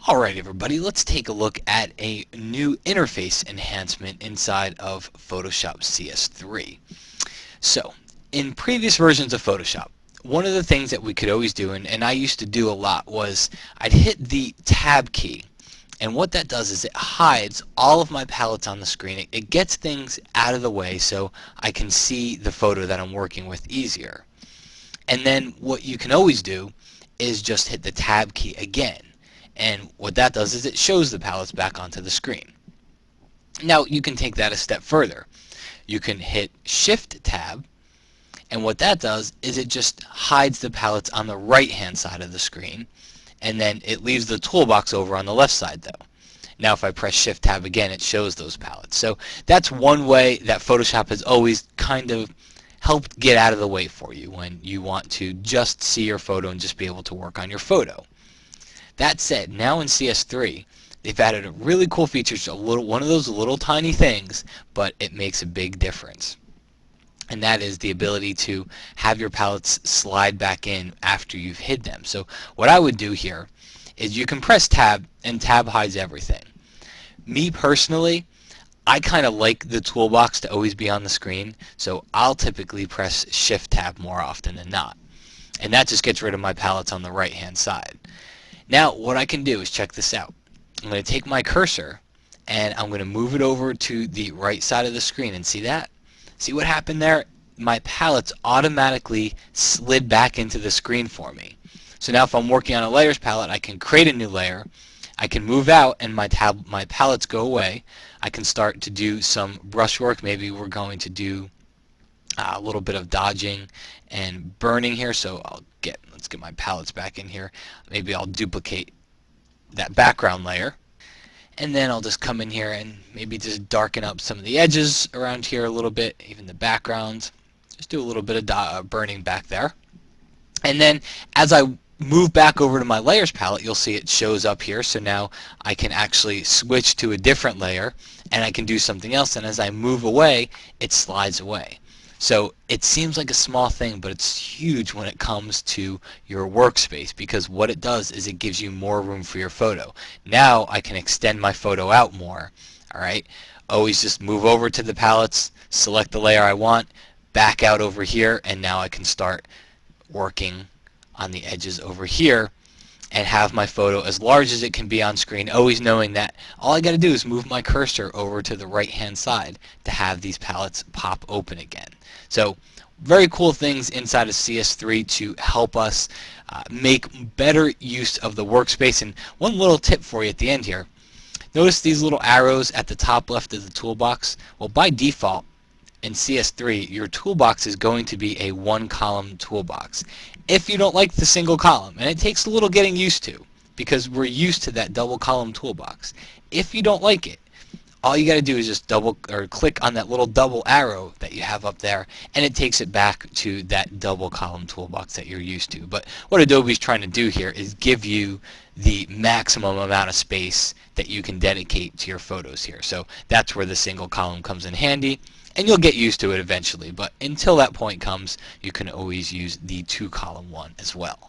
Alright everybody, let's take a look at a new interface enhancement inside of Photoshop CS3. So, in previous versions of Photoshop, one of the things that we could always do, and I used to do a lot, was I'd hit the Tab key, and what that does is it hides all of my palettes on the screen. It gets things out of the way so I can see the photo that I'm working with easier. And then what you can always do is just hit the Tab key again. And what that does is it shows the palettes back onto the screen. Now you can take that a step further. You can hit Shift Tab, and what that does is it just hides the palettes on the right hand side of the screen, and then it leaves the toolbox over on the left side though. Now if I press Shift Tab again, it shows those palettes. So that's one way that Photoshop has always kind of helped get out of the way for you when you want to just see your photo and just be able to work on your photo. That said, now in CS3, they've added a really cool feature, just one of those little tiny things, but it makes a big difference. And that is the ability to have your palettes slide back in after you've hid them. So what I would do here is you can press Tab, and Tab hides everything. Me personally, I kind of like the toolbox to always be on the screen, so I'll typically press Shift Tab more often than not. And that just gets rid of my palettes on the right hand side. Now what I can do is check this out. I'm going to take my cursor and I'm going to move it over to the right side of the screen, and see that? See what happened there? My palettes automatically slid back into the screen for me. So now if I'm working on a layers palette, I can create a new layer, I can move out and my palettes go away. I can start to do some brushwork. Maybe we're going to do a little bit of dodging and burning here, so let's get my palettes back in here. Maybe I'll duplicate that background layer, and then I'll just come in here and maybe just darken up some of the edges around here a little bit, even the backgrounds. Just do a little bit of burning back there. And then as I move back over to my layers palette, you'll see it shows up here. So now I can actually switch to a different layer and I can do something else, and as I move away, it slides away. So it seems like a small thing, but it's huge when it comes to your workspace, because what it does is it gives you more room for your photo. Now I can extend my photo out more. Alright, always just move over to the palettes, select the layer I want, back out over here, and now I can start working on the edges over here and have my photo as large as it can be on screen, always knowing that all I got to do is move my cursor over to the right hand side to have these palettes pop open again. So very cool things inside of CS3 to help us make better use of the workspace. And one little tip for you at the end here, notice these little arrows at the top left of the toolbox. Well, by default in CS3 your toolbox is going to be a one column toolbox. If you don't like the single column, and it takes a little getting used to because we're used to that double column toolbox, if you don't like it, all you got to do is just click on that little double arrow that you have up there, and it takes it back to that double column toolbox that you're used to. But what Adobe's trying to do here is give you the maximum amount of space that you can dedicate to your photos here. So that's where the single column comes in handy, and you'll get used to it eventually. But until that point comes, you can always use the two column one as well.